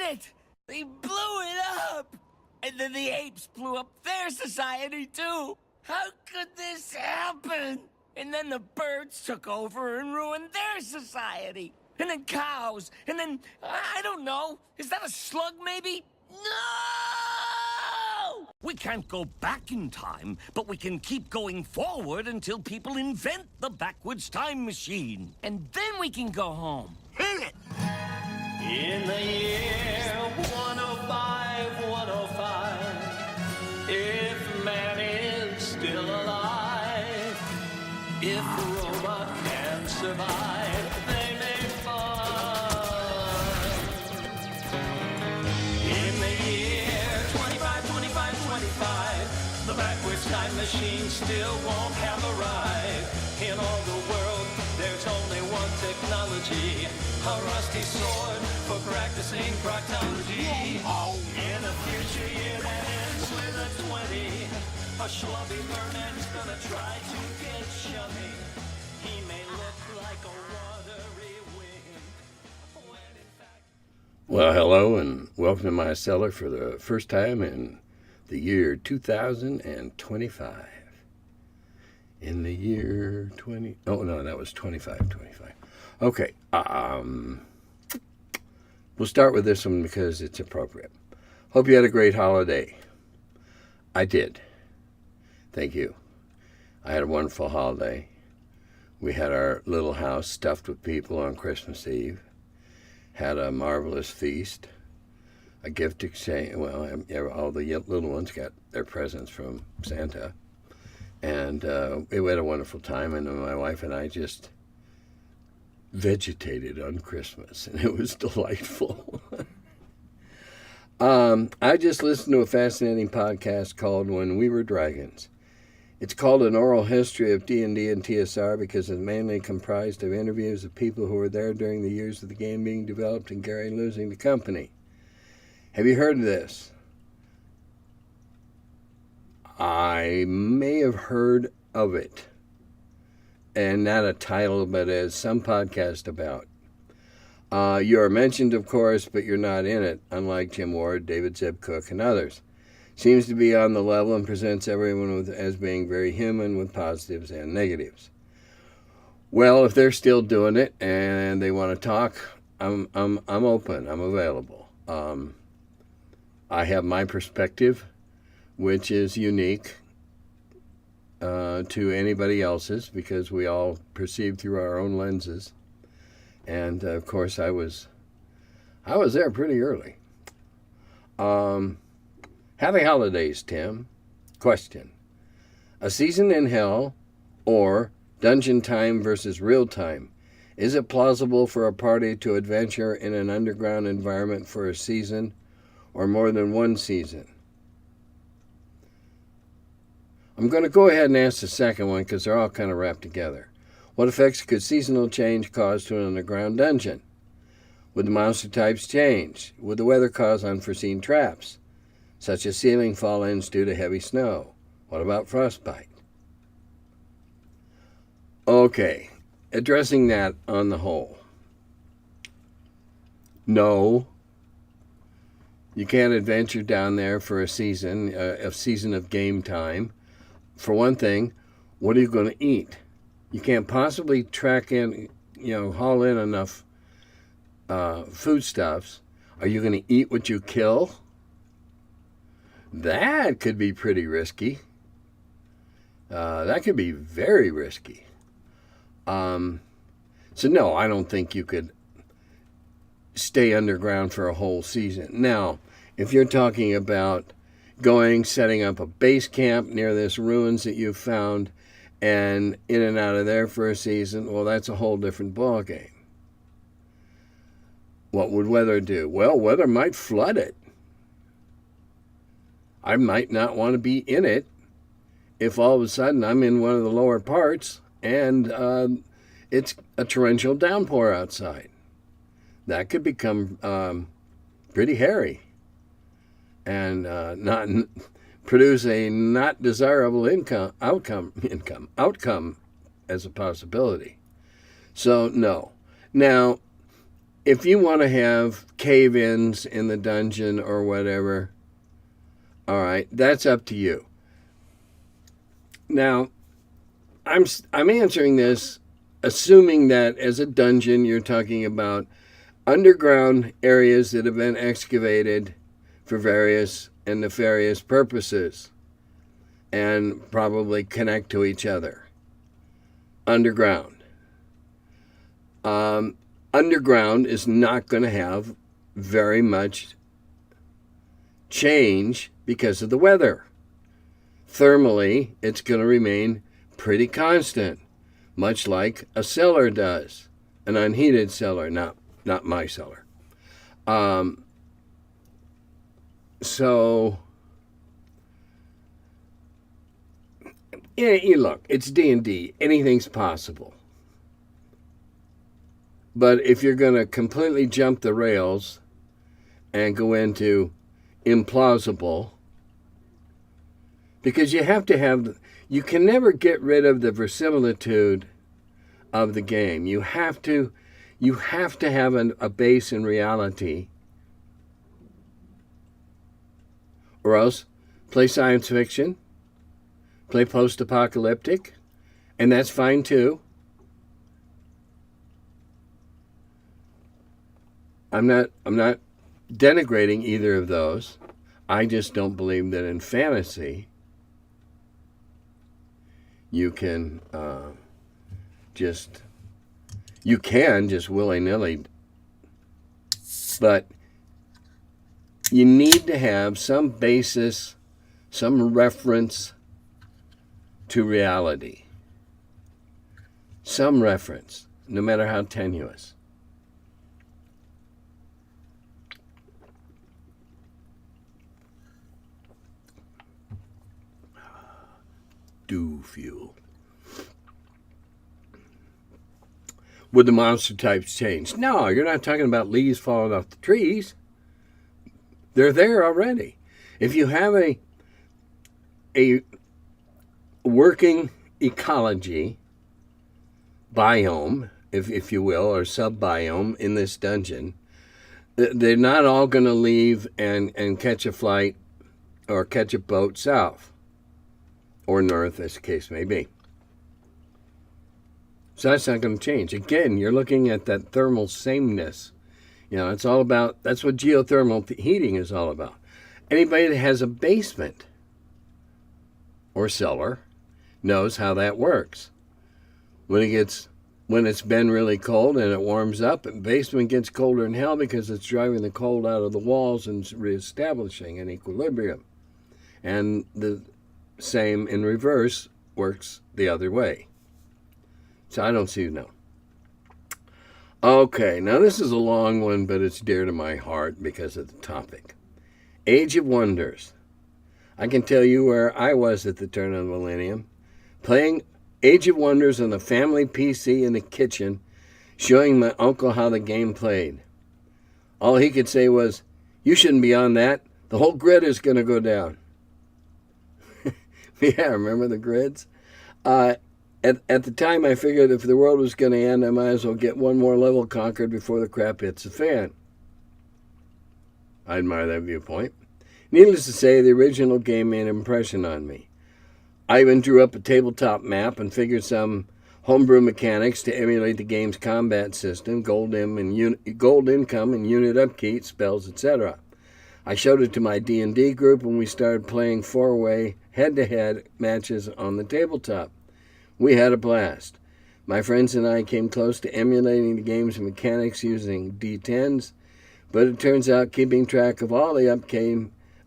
it! They blew it up! And then the apes blew up their society, too! How could this happen? And then the birds took over and ruined their society. And then cows. And then, I don't know. Is that a slug, maybe? No! We can't go back in time, but we can keep going forward until people invent the backwards time machine. And then we can go home. Hit it! In the year 105, 105, if man is still alive, if robot can survive, they may find. In the year 25, 25, 25, the backwards time machine still won't have arrived. In all the world, there's only one technology, a rusty sword for practicing proctology. In a future year that ends with a 20, a schlubby merman's gonna try to get chummy. He may look like a watery wimp, when in fact... Well, hello and welcome to my cellar for the first time in the year 2025. In the year 20... Oh, no, that was 25. Okay, we'll start with this one because it's appropriate. Hope you had a great holiday. I did. Thank you. I had a wonderful holiday. We had our little house stuffed with people on Christmas Eve. Had a marvelous feast. A gift exchange. Well, all the little ones got their presents from Santa. And we had a wonderful time, and my wife and I just vegetated on Christmas, and it was delightful. I just listened to a fascinating podcast called When We Were Dragons. It's called An Oral History of D&D and TSR because it's mainly comprised of interviews of people who were there during the years of the game being developed and Gary losing the company. Have you heard of this? I may have heard of it, and not a title, but as some podcast about. You are mentioned, of course, but you're not in it, unlike Jim Ward, David Zeb Cook, and others. Seems to be on the level and presents everyone as being very human with positives and negatives. Well, if they're still doing it and they want to talk, I'm open. I'm available. I have my perspective, which is unique to anybody else's because we all perceive through our own lenses. And of course, I was there pretty early. Happy holidays, Tim. Question: a season in hell or dungeon time versus real time? Is it plausible for a party to adventure in an underground environment for a season or more than one season? I'm going to go ahead and ask the second one because they're all kind of wrapped together. What effects could seasonal change cause to an underground dungeon? Would the monster types change? Would the weather cause unforeseen traps, such as ceiling fall-ins due to heavy snow? What about frostbite? Okay, addressing that on the whole. No, you can't adventure down there for a season of game time. For one thing, what are you going to eat? You can't possibly haul in enough foodstuffs. Are you going to eat what you kill? That could be pretty risky. That could be very risky. So no, I don't think you could stay underground for a whole season. Now, if you're talking about setting up a base camp near this ruins that you've found and in and out of there for a season, well, that's a whole different ballgame. What would weather do? Well, weather might flood it. I might not want to be in it if all of a sudden I'm in one of the lower parts and it's a torrential downpour outside. That could become pretty hairy and not produce a not desirable outcome as a possibility. So no. Now, if you want to have cave-ins in the dungeon or whatever, all right, that's up to you. Now, I'm answering this assuming that as a dungeon, you're talking about underground areas that have been excavated for various and nefarious purposes and probably connect to each other. Underground. Underground is not going to have very much change because of the weather. Thermally, it's going to remain pretty constant, much like a cellar does, an unheated cellar, not my cellar. So, yeah, look, it's D&D. Anything's possible. But if you're going to completely jump the rails and go into implausible, because you have to have, you can never get rid of the verisimilitude of the game. You have to have a base in reality, or else play science fiction, play post-apocalyptic, and that's fine too. I'm not denigrating either of those. I just don't believe that in fantasy you can just willy-nilly, but you need to have some basis, some reference to reality. Some reference, no matter how tenuous. Do fuel. Would the monster types change? No, you're not talking about leaves falling off the trees. They're there already. If you have a working ecology biome, if you will, or sub-biome in this dungeon, they're not all going to leave and catch a flight or catch a boat south or north, as the case may be. So that's not going to change. Again, you're looking at that thermal sameness. You know, it's all about, that's what geothermal heating is all about. Anybody that has a basement or cellar knows how that works. When it's been really cold and it warms up, the basement gets colder than hell because it's driving the cold out of the walls and reestablishing an equilibrium. And the same in reverse works the other way. So I don't see no. Okay, now this is a long one, but it's dear to my heart because of the topic. Age of Wonders. I can tell you where I was at the turn of the millennium, playing Age of Wonders on the family PC in the kitchen, showing my uncle how the game played. All he could say was, "You shouldn't be on that. The whole grid is going to go down." Yeah, remember the grids? At the time, I figured if the world was going to end, I might as well get one more level conquered before the crap hits the fan. I admire that viewpoint. Needless to say, the original game made an impression on me. I even drew up a tabletop map and figured some homebrew mechanics to emulate the game's combat system, gold income and unit upkeep, spells, etc. I showed it to my D&D group and we started playing 4-way head-to-head matches on the tabletop. We had a blast. My friends and I came close to emulating the game's mechanics using D10s, but it turns out keeping track of all the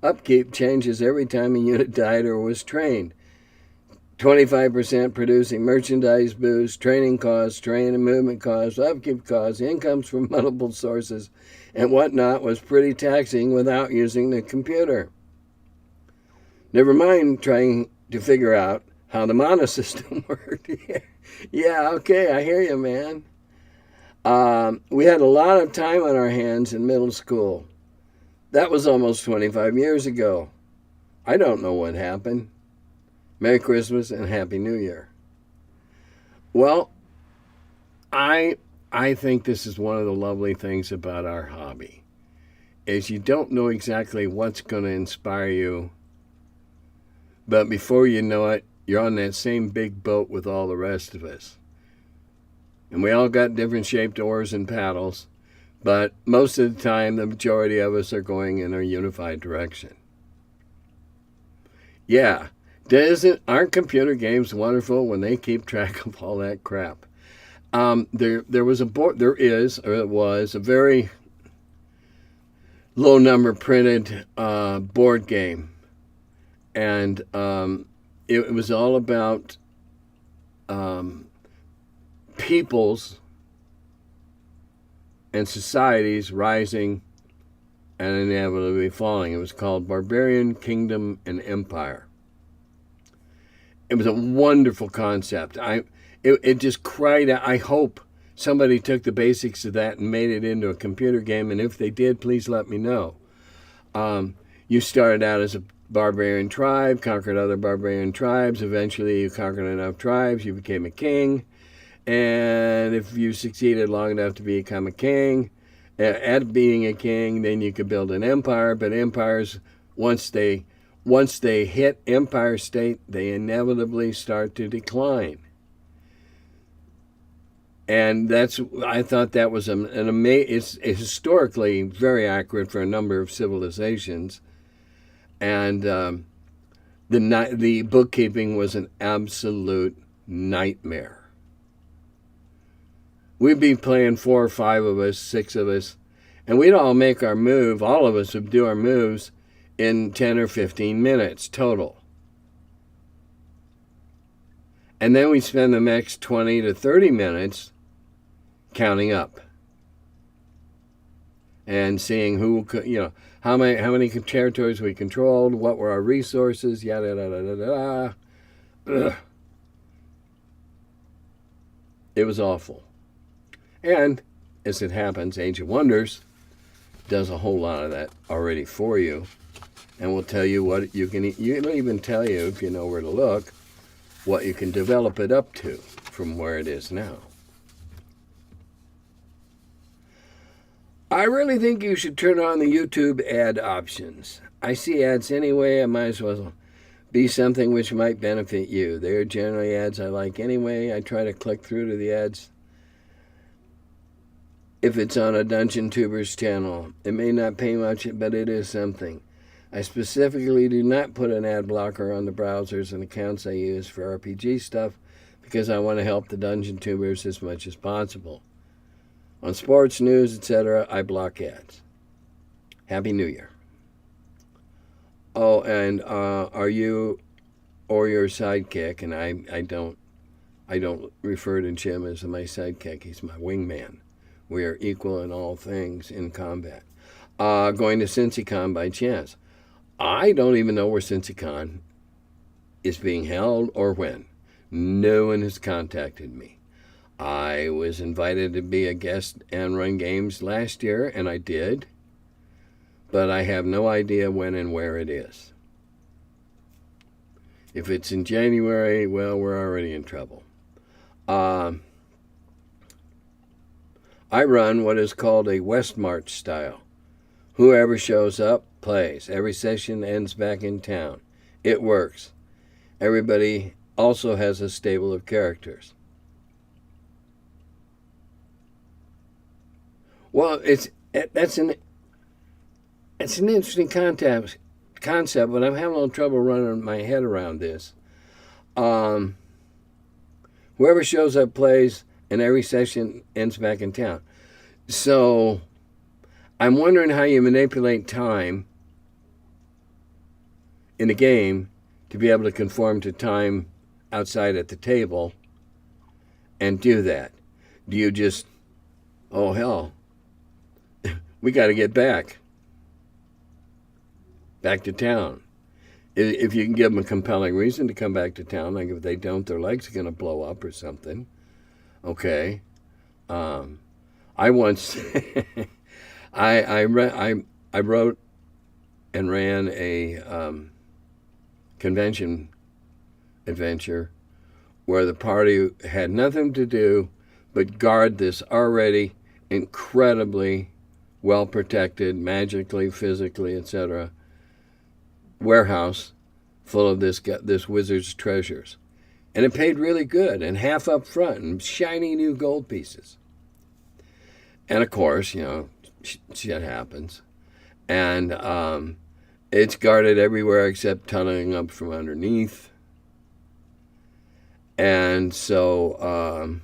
upkeep changes every time a unit died or was trained. 25% producing merchandise boost, training costs, terrain and movement costs, upkeep costs, incomes from multiple sources, and whatnot was pretty taxing without using the computer. Never mind trying to figure out how the mana system worked. Yeah, okay, I hear you, man. We had a lot of time on our hands in middle school. That was almost 25 years ago. I don't know what happened. Merry Christmas and Happy New Year. Well, I I think this is one of the lovely things about our hobby, is you don't know exactly what's going to inspire you, but before you know it, you're on that same big boat with all the rest of us. And we all got different shaped oars and paddles, but most of the time, the majority of us are going in a unified direction. Yeah, aren't computer games wonderful when they keep track of all that crap? There was a board. There is, or it was, a very low number printed board game, and it was all about peoples and societies rising and inevitably falling. It was called Barbarian Kingdom and Empire. It was a wonderful concept. It just cried out. I hope somebody took the basics of that and made it into a computer game, and if they did, please let me know. You started out as a barbarian tribe, conquered other barbarian tribes. Eventually, you conquered enough tribes, you became a king. And if you succeeded long enough to become a king, at being a king, then you could build an empire. But empires, once they hit empire state, they inevitably start to decline. And I thought that was it's historically very accurate for a number of civilizations. And the bookkeeping was an absolute nightmare. We'd be playing 4 or 5 of us, 6 of us, and we'd all make our move. All of us would do our moves in 10 or 15 minutes total. And then we'd spend the next 20 to 30 minutes counting up and seeing how many territories we controlled, what were our resources, yada yada yada yada. It was awful. And, as it happens, Age of Wonders does a whole lot of that already for you, and will tell you what you can. It'll even tell you, if you know where to look, what you can develop it up to from where it is now. I really think you should turn on the YouTube ad options. I see ads anyway. I might as well be something which might benefit you. They are generally ads I like anyway. I try to click through to the ads. If it's on a Dungeon Tubers channel, it may not pay much, but it is something. I specifically do not put an ad blocker on the browsers and accounts I use for RPG stuff because I want to help the Dungeon Tubers as much as possible. On sports, news, etc., I block ads. Happy New Year. Oh, and are you or your sidekick, and I don't refer to Jim as my sidekick, he's my wingman. We are equal in all things in combat. Going to CincyCon by chance. I don't even know where CincyCon is being held or when. No one has contacted me. I was invited to be a guest and run games last year, and I did. But I have no idea when and where it is. If it's in January, well, we're already in trouble. I run what is called a West March style. Whoever shows up, plays. Every session ends back in town. It works. Everybody also has a stable of characters. Well, it's an interesting concept, but I'm having a little trouble running my head around this. Whoever shows up plays, and every session ends back in town. So I'm wondering how you manipulate time in a game to be able to conform to time outside at the table and do that. Do you just, oh hell, we got to get back to town. If you can give them a compelling reason to come back to town, like if they don't, their legs are going to blow up or something. Okay. I once I wrote and ran a convention adventure where the party had nothing to do but guard this already incredibly well-protected, magically, physically, etc., warehouse full of this wizard's treasures. And it paid really good, and half up front, and shiny new gold pieces. And of course, shit happens. And it's guarded everywhere except tunneling up from underneath. And so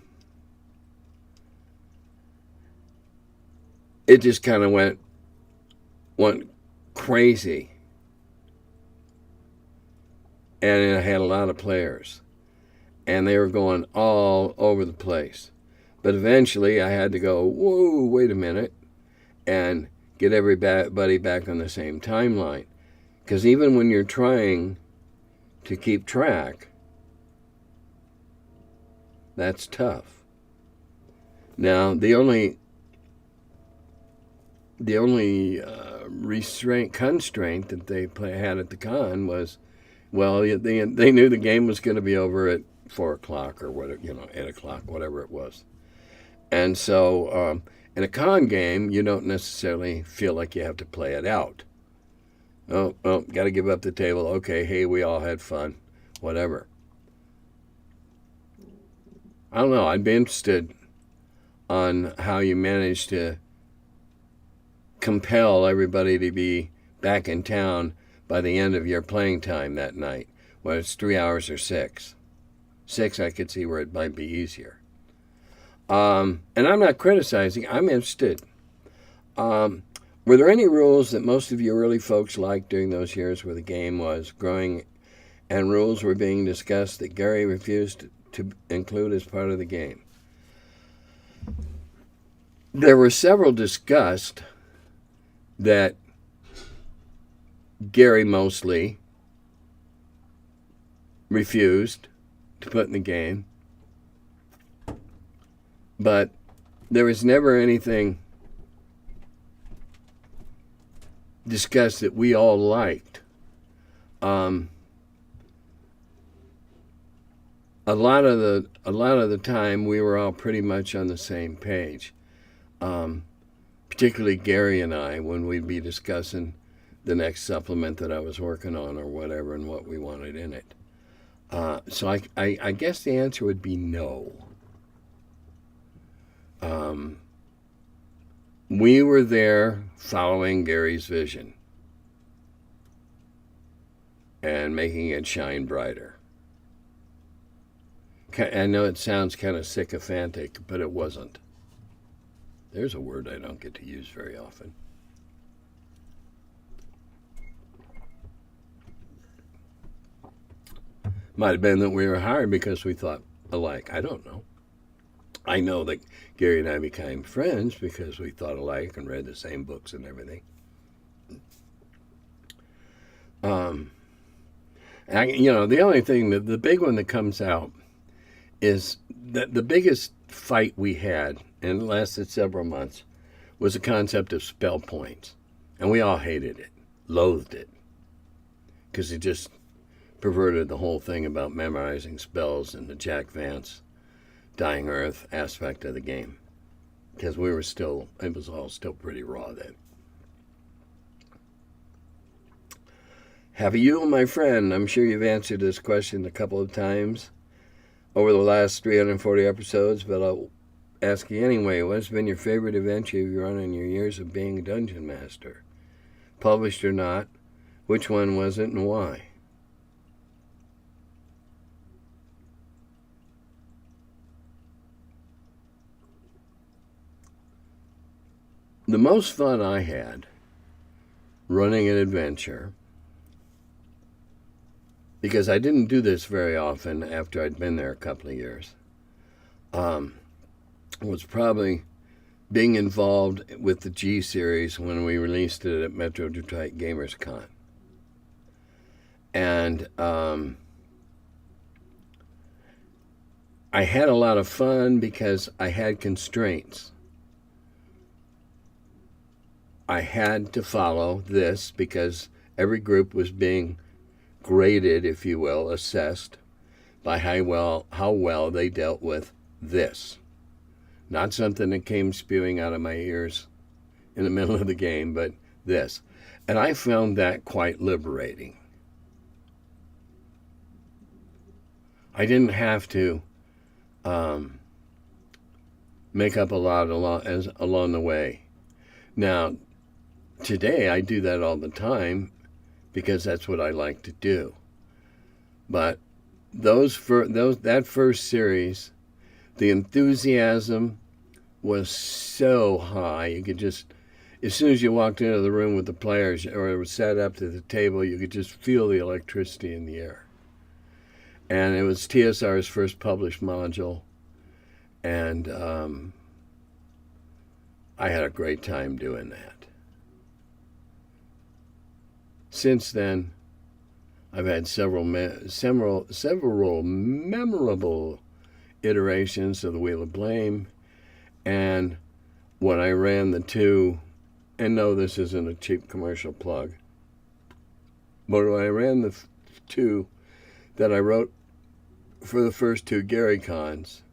it just kind of went crazy. And it had a lot of players. And they were going all over the place. But eventually I had to go, whoa, wait a minute, and get everybody back on the same timeline. Because even when you're trying to keep track, that's tough. Now, the only constraint that they had at the con was, well, they knew the game was going to be over at 4 o'clock or whatever, 8 o'clock, whatever it was. And so in a con game, you don't necessarily feel like you have to play it out. Oh, got to give up the table. Okay, hey, we all had fun. Whatever. I don't know. I'd be interested on how you manage to compel everybody to be back in town by the end of your playing time that night, whether it's 3 hours or 6. 6, I could see where it might be easier. And I'm not criticizing. I'm interested. Were there any rules that most of you early folks liked during those years where the game was growing and rules were being discussed that Gary refused to include as part of the game? There were several discussed that Gary mostly refused to put in the game, but there was never anything discussed that we all liked. A lot of the time we were all pretty much on the same page. Particularly Gary and I, when we'd be discussing the next supplement that I was working on or whatever and what we wanted in it. So I guess the answer would be no. We were there following Gary's vision and making it shine brighter. I know it sounds kind of sycophantic, but it wasn't. There's a word I don't get to use very often. Might have been that we were hired because we thought alike. I don't know. I know that Gary and I became friends because we thought alike and read the same books and everything. The only thing, the big one that comes out is that the biggest fight we had, and it lasted several months, was the concept of spell points. And we all hated it, loathed it, because it just perverted the whole thing about memorizing spells and the Jack Vance Dying Earth aspect of the game. Because it was all still pretty raw then. Have you, my friend, I'm sure you've answered this question a couple of times over the last 340 episodes, but I'll ask you anyway. What's been your favorite adventure you've run in your years of being a dungeon master? Published or not? Which one was it and why? The most fun I had running an adventure, because I didn't do this very often after I'd been there a couple of years, was probably being involved with the G series when we released it at Metro Detroit Gamers Con. And I had a lot of fun because I had constraints. I had to follow this because every group was being graded, if you will, assessed by how well they dealt with this. Not something that came spewing out of my ears in the middle of the game, but this. And I found that quite liberating. I didn't have to make up a lot along the way. Now, today I do that all the time because that's what I like to do. But that first series, the enthusiasm was so high. You could just, as soon as you walked into the room with the players or sat up to the table, you could just feel the electricity in the air. And it was TSR's first published module, and I had a great time doing that. Since then, I've had several memorable iterations of the Wheel of Blame, and when I ran the two, and no, this isn't a cheap commercial plug, but when I ran the two that I wrote for the first two Gary Cons,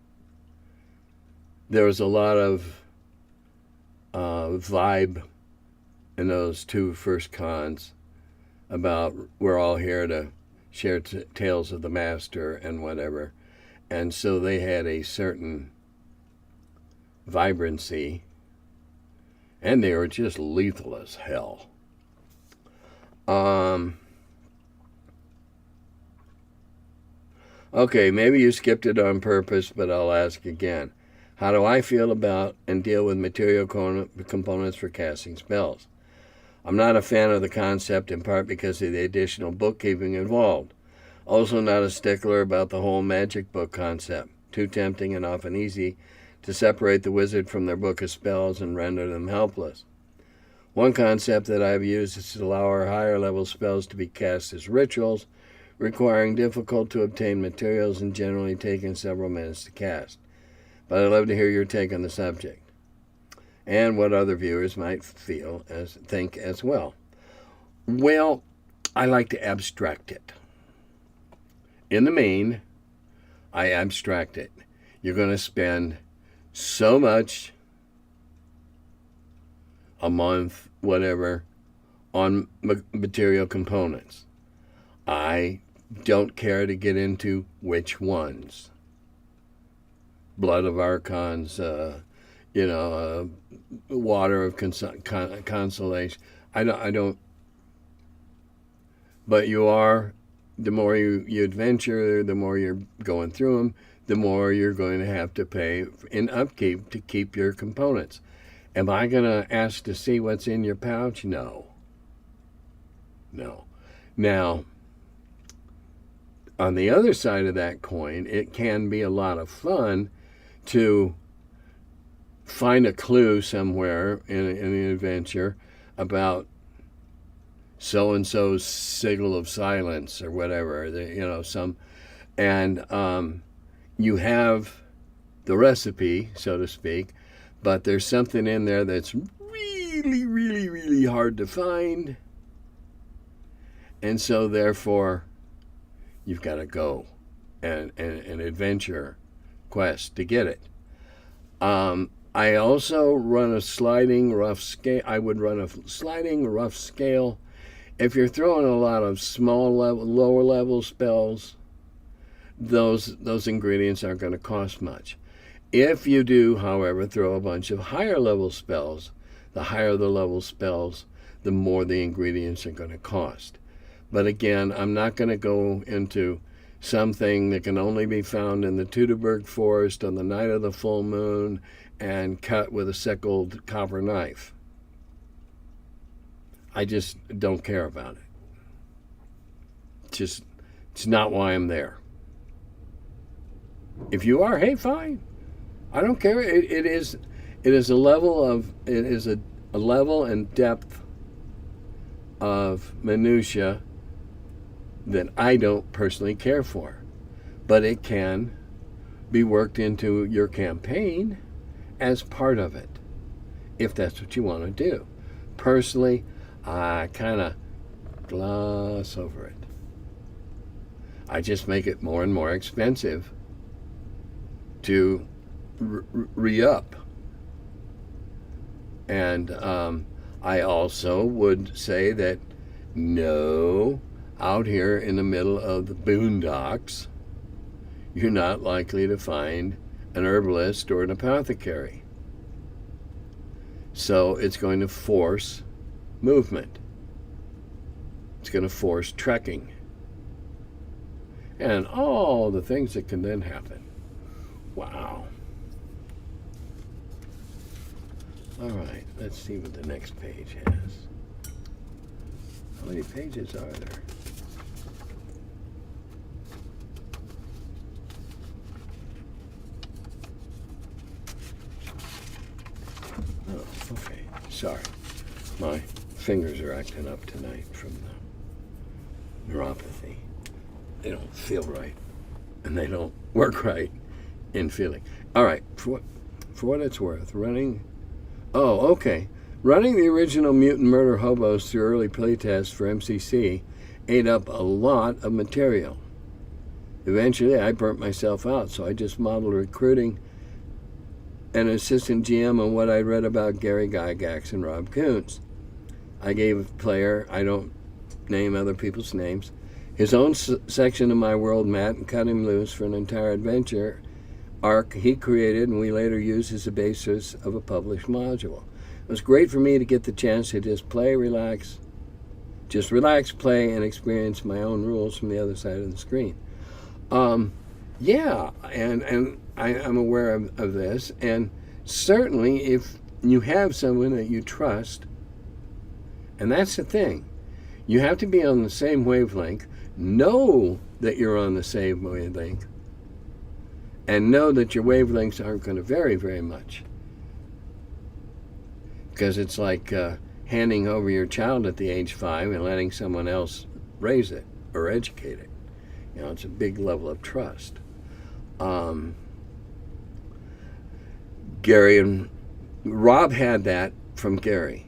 there was a lot of vibe in those two first cons about we're all here to share tales of the master and whatever. And so they had a certain vibrancy, and they were just lethal as hell. Okay, maybe you skipped it on purpose, but I'll ask again. How do I feel about and deal with material components for casting spells? I'm not a fan of the concept, in part because of the additional bookkeeping involved. Also not a stickler about the whole magic book concept. Too tempting and often easy to separate the wizard from their book of spells and render them helpless. One concept that I've used is to allow our higher level spells to be cast as rituals, requiring difficult to obtain materials and generally taking several minutes to cast. But I'd love to hear your take on the subject, and what other viewers might think as well. Well, I like to abstract it. In the main, I abstract it. You're going to spend so much a month, whatever, on material components. I don't care to get into which ones. Blood of Archons, Water of Consolation. I don't. But you are, the more you adventure, the more you're going through them, the more you're going to have to pay in upkeep to keep your components. Am I going to ask to see what's in your pouch? No. Now, on the other side of that coin, it can be a lot of fun to find a clue somewhere in an adventure about so-and-so's sigil of silence or whatever, and you have the recipe, so to speak, but there's something in there that's really, really, really hard to find, and so therefore you've got to go and adventure quest to get it. I also run a sliding rough scale. I would run a sliding rough scale. If you're throwing a lot of lower level spells, those ingredients aren't going to cost much. If you do, however, throw a bunch of higher level spells, the higher the level spells, the more the ingredients are going to cost. But again, I'm not going to go into something that can only be found in the Teutoburg forest on the night of the full moon and cut with a sickled copper knife. I just don't care about it. It's not why I'm there. If you are, hey, fine. I don't care. It is a level and depth of minutia that I don't personally care for, but it can be worked into your campaign as part of it, if that's what you want to do. Personally, I kind of gloss over it. I just make it more and more expensive to re-up. And I also would say that no, out here in the middle of the boondocks, you're not likely to find an herbalist or an apothecary. So it's going to force movement. It's going to force trekking. And all the things that can then happen. Wow. All right, let's see what the next page has. How many pages are there? Oh, okay. Sorry. My fingers are acting up tonight from the neuropathy. They don't feel right, and they don't work right in feeling. All right, for what it's worth, running... Oh, okay. Running the original Mutant Murder Hobos through early playtests for MCC ate up a lot of material. Eventually, I burnt myself out, so I just modeled recruiting an assistant GM on what I read about Gary Gygax and Rob Kuntz. I gave a player, I don't name other people's names, his own section of my world map and cut him loose for an entire adventure arc he created, and we later used as the basis of a published module. It was great for me to get the chance to just relax, play, and experience my own rules from the other side of the screen. Yeah, and I'm aware of this, and certainly if you have someone that you trust, and that's the thing, you have to be on the same wavelength, know that you're on the same wavelength, and know that your wavelengths aren't going to vary very much. Because it's like handing over your child at the age 5 and letting someone else raise it or educate it. You know, it's a big level of trust. Gary and Rob had that from Gary.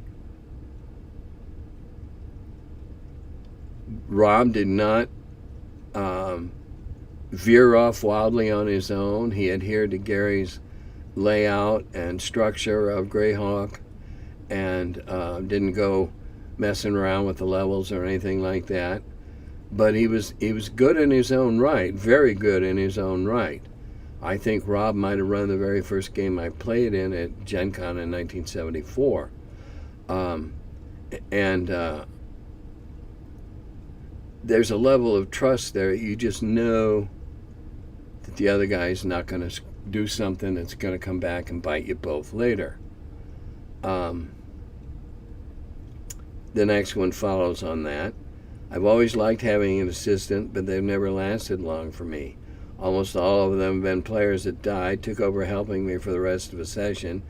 Rob did not veer off wildly on his own. He adhered to Gary's layout and structure of Greyhawk and didn't go messing around with the levels or anything like that. But he was good in his own right, very good in his own right. I think Rob might have run the very first game I played in at Gen Con in 1974. There's a level of trust there. You just know that the other guy's not going to do something that's going to come back and bite you both later. The next one follows on that. I've always liked having an assistant, but they've never lasted long for me. Almost all of them have been players that died, took over helping me for the rest of a session,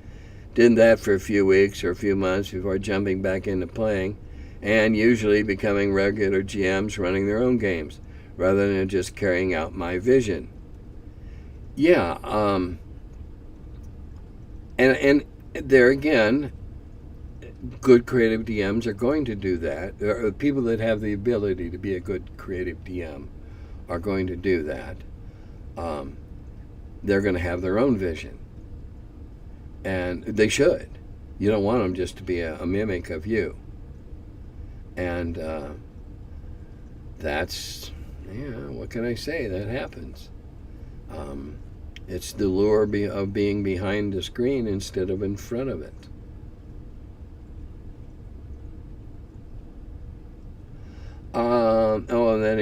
did that for a few weeks or a few months before jumping back into playing, and usually becoming regular GMs running their own games, rather than just carrying out my vision. Yeah, and there again, good creative DMs are going to do that. There are people that have the ability to be a good creative DM are going to do that. They're going to have their own vision. And they should. You don't want them just to be a mimic of you. And that's, what can I say? That happens. It's the lure of being behind the screen instead of in front of it. And then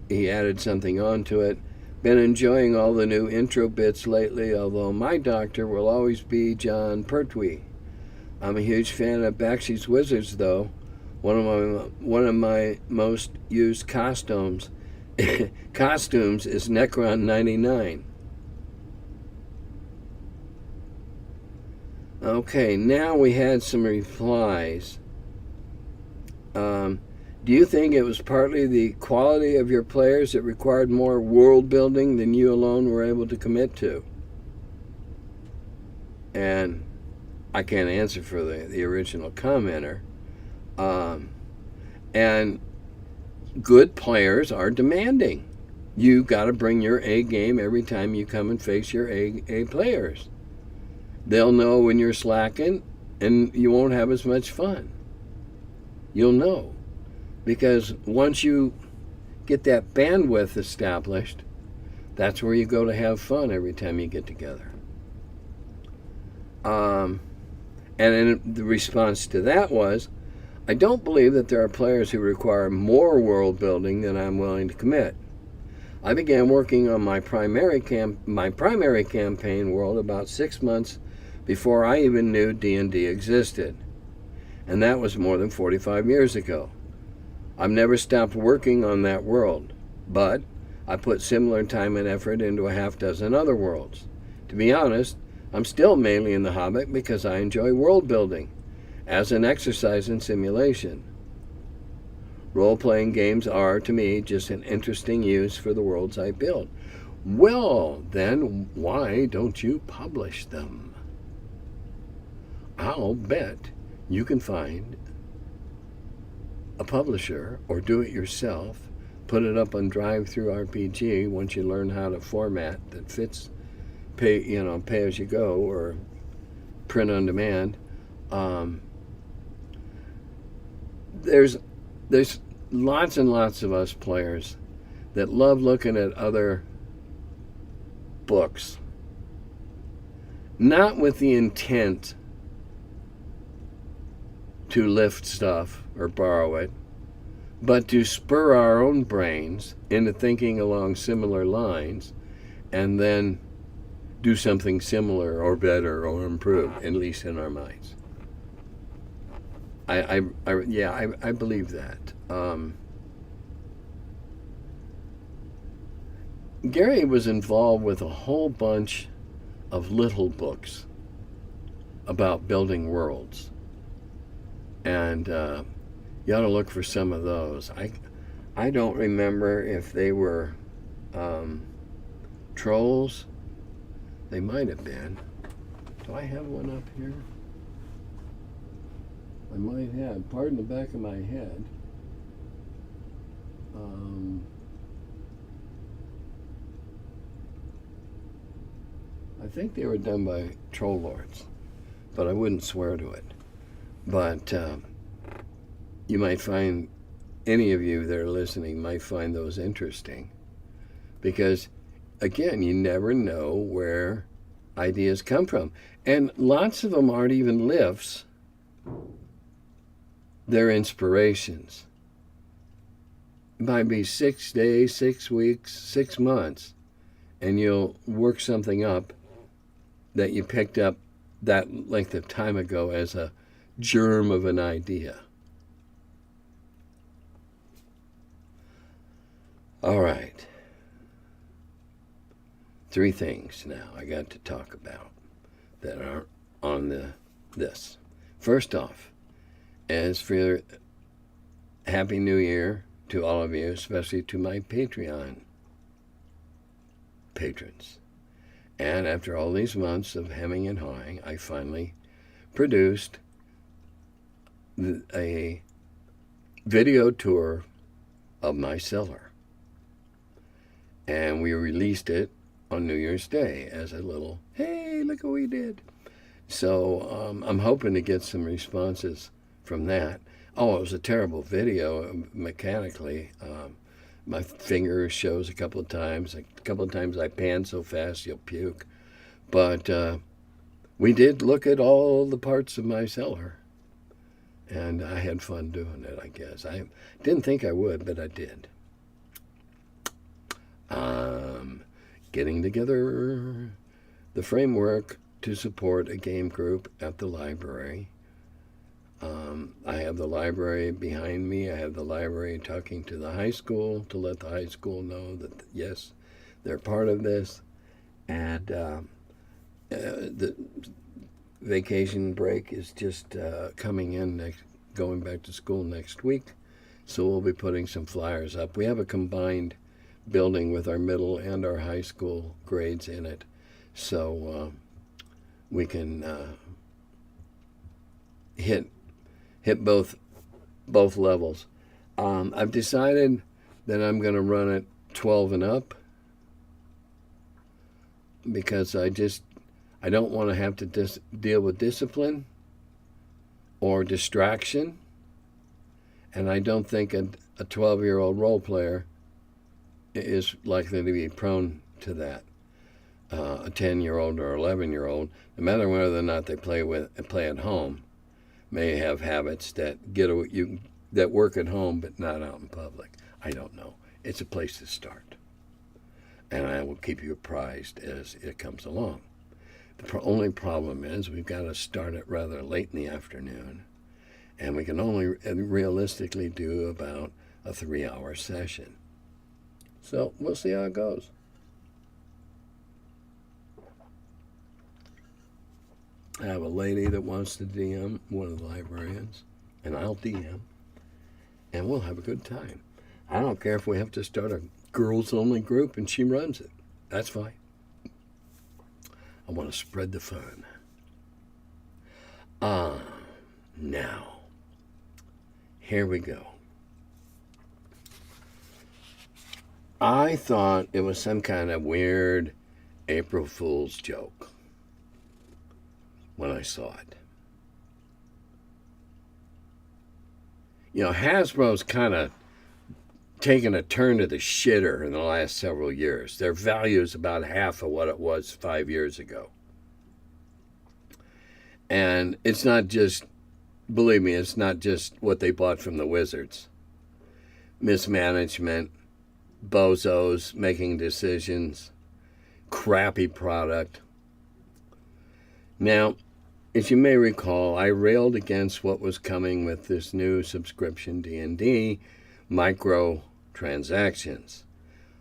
he added something onto it. Been enjoying all the new intro bits lately, although my doctor will always be John Pertwee. I'm a huge fan of Bakshi's Wizards, though. One of my most used costumes is Necron 99. Okay, now we had some replies. Do you think it was partly the quality of your players that required more world building than you alone were able to commit to? And I can't answer for the original commenter. And good players are demanding. You got to bring your A game every time you come and face your A players. They'll know when you're slacking, and you won't have as much fun. You'll know. Because once you get that bandwidth established, that's where you go to have fun every time you get together. And then the response to that was, I don't believe that there are players who require more world building than I'm willing to commit. I began working on my primary campaign world about 6 months before I even knew D&D existed. And that was more than 45 years ago. I've never stopped working on that world, but I put similar time and effort into a half dozen other worlds. To be honest, I'm still mainly in The Hobbit because I enjoy world building as an exercise in simulation. Role-playing games are, to me, just an interesting use for the worlds I build. Well, then why don't you publish them? I'll bet you can find a publisher or do it yourself, put it up on Drive-Thru RPG once you learn how to format that fits pay as you go or print on demand. There's lots and lots of us players that love looking at other books, not with the intent to lift stuff or borrow it, but to spur our own brains into thinking along similar lines and then do something similar or better or improved, at least in our minds. I believe that. Gary was involved with a whole bunch of little books about building worlds. And you ought to look for some of those. I don't remember if they were trolls. They might have been. Do I have one up here? I might have. Pardon the back of my head. I think they were done by Troll Lords, but I wouldn't swear to it. But you might find, any of you that are listening might find those interesting. Because, again, you never know where ideas come from. And lots of them aren't even lifts. They're inspirations. It might be 6 days, 6 weeks, 6 months, and you'll work something up that you picked up that length of time ago as a germ of an idea. All right. 3 things now I got to talk about that are on this. First off, as for Happy New Year to all of you, especially to my Patreon patrons. And after all these months of hemming and hawing, I finally produced a video tour of my cellar. And we released it on New Year's Day as a little, hey, look what we did. So I'm hoping to get some responses from that. Oh, it was a terrible video mechanically. My finger shows a couple of times. I pan so fast you'll puke. But we did look at all the parts of my cellar. And I had fun doing it, I guess. I didn't think I would, but I did. Getting together the framework to support a game group at the library. I have the library behind me. I have the library talking to the high school to let the high school know that, yes, they're part of this. And the vacation break is just coming in, going back to school next week. So we'll be putting some flyers up. We have a combined building with our middle and our high school grades in it. So we can hit both levels. I've decided that I'm going to run it 12 and up because I don't want to have to deal with discipline or distraction. And I don't think a 12-year-old role player is likely to be prone to that. A 10-year-old or 11-year-old, no matter whether or not they play at home, may have habits that that work at home but not out in public. I don't know. It's a place to start. And I will keep you apprised as it comes along. The only problem is we've got to start it rather late in the afternoon. And we can only realistically do about a 3-hour session. So we'll see how it goes. I have a lady that wants to DM, one of the librarians, and I'll DM. And we'll have a good time. I don't care if we have to start a girls-only group and she runs it. That's fine. I want to spread the fun. Now, here we go. I thought it was some kind of weird April Fool's joke when I saw it. You know, Hasbro's kind of taken a turn to the shitter in the last several years. Their value is about half of what it was 5 years ago. And it's not just, believe me, it's not just what they bought from the Wizards. Mismanagement, bozos making decisions, crappy product. Now, as you may recall, I railed against what was coming with this new subscription D&D micro transactions.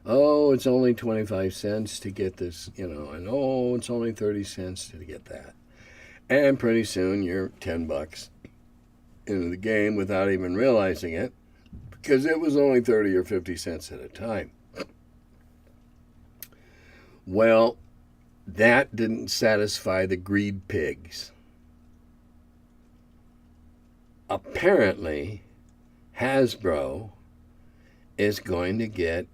Oh, it's only 25 cents to get this, and oh, it's only 30 cents to get that. And pretty soon you're $10 into the game without even realizing it because it was only 30 or 50 cents at a time. Well, that didn't satisfy the greed pigs. Apparently, Hasbro is going to get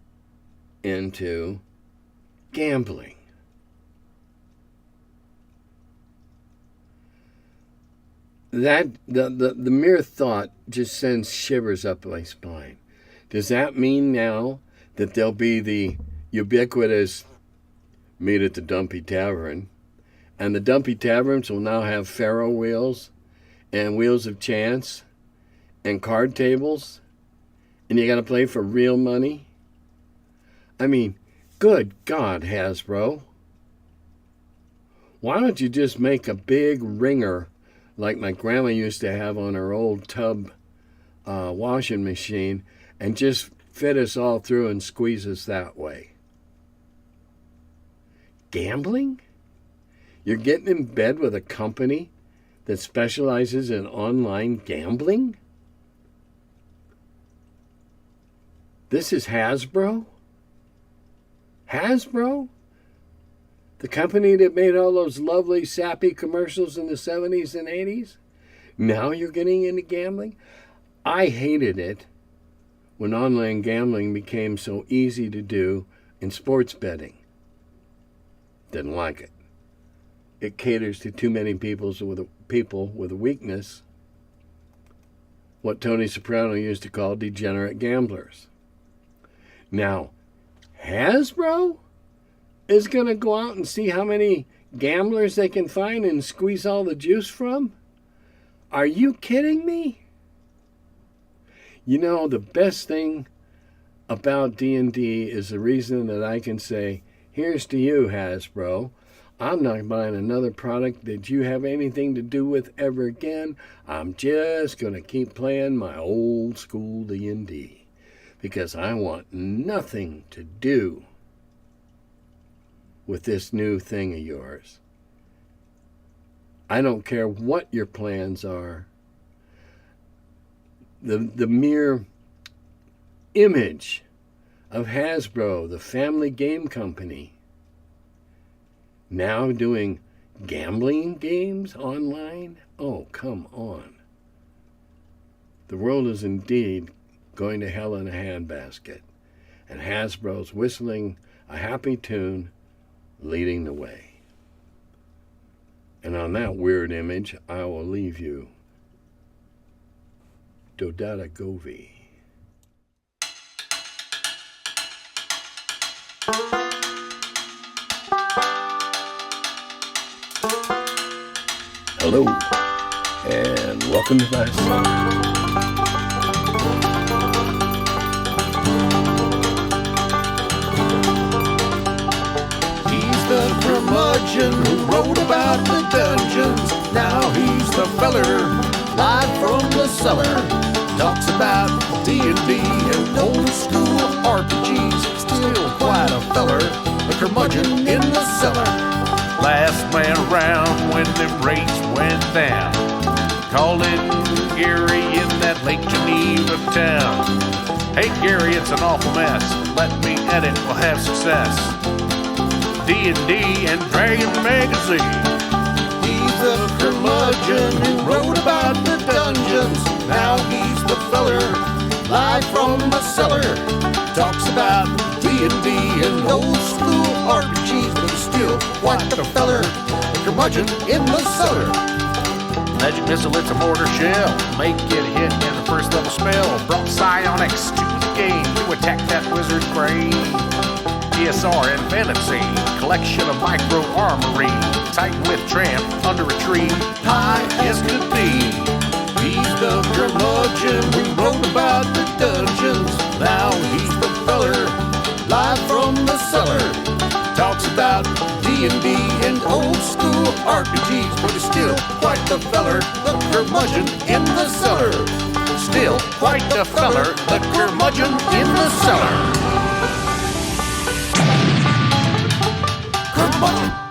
into gambling. That the mere thought just sends shivers up my spine. Does that mean now that there'll be the ubiquitous meet at the Dumpy Tavern, and the Dumpy Taverns will now have faro wheels and wheels of chance and card tables, and you got to play for real money? I mean, good God, Hasbro. Why don't you just make a big ringer like my grandma used to have on her old tub washing machine and just fit us all through and squeeze us that way? Gambling? You're getting in bed with a company that specializes in online gambling? This is Hasbro? Hasbro? The company that made all those lovely sappy commercials in the 70s and 80s? Now you're getting into gambling? I hated it when online gambling became so easy to do in sports betting. Didn't like it. It caters to too many people with a weakness, what Tony Soprano used to call degenerate gamblers. Now, Hasbro is going to go out and see how many gamblers they can find and squeeze all the juice from? Are you kidding me? You know, the best thing about D&D is the reason that I can say, here's to you, Hasbro. I'm not buying another product that you have anything to do with ever again. I'm just going to keep playing my old school D&D because I want nothing to do with this new thing of yours. I don't care what your plans are. The mere image of Hasbro, the family game company, now doing gambling games online? Oh, come on. The world is indeed going to hell in a handbasket. and Hasbro's whistling a happy tune, leading the way. And on that weird image, I will leave you. Dodata Govi. Hello, and welcome to my cellar. He's the curmudgeon who wrote about the dungeons. Now he's the feller, live from the cellar. Talks about D&D and old school RPGs. Still quite a feller, the curmudgeon in the cellar. Last man around when the rates went down. Calling Gary in that Lake Geneva town. Hey Gary, it's an awful mess. Let me edit, we'll have success. D&D and Dragon Magazine. He's the curmudgeon who wrote about the dungeons. Now he's the feller, live from the cellar. Talks about D&D and old school RPGs, but he's still quite the feller, the curmudgeon in the cellar. Magic missile, it's a mortar shell. Make it hit in the first level spell. Brought psionics to the game to attack that wizard's brain. DSR and fantasy, collection of micro armory. Titan with tramp under a tree, high as could be. He's the curmudgeon who wrote about the dungeons. Now he's the feller, live from the cellar. Talks about D&D and old school RPGs, but he's still quite the feller, the curmudgeon in the cellar. Still quite the feller, the curmudgeon in the cellar. Curmudgeon.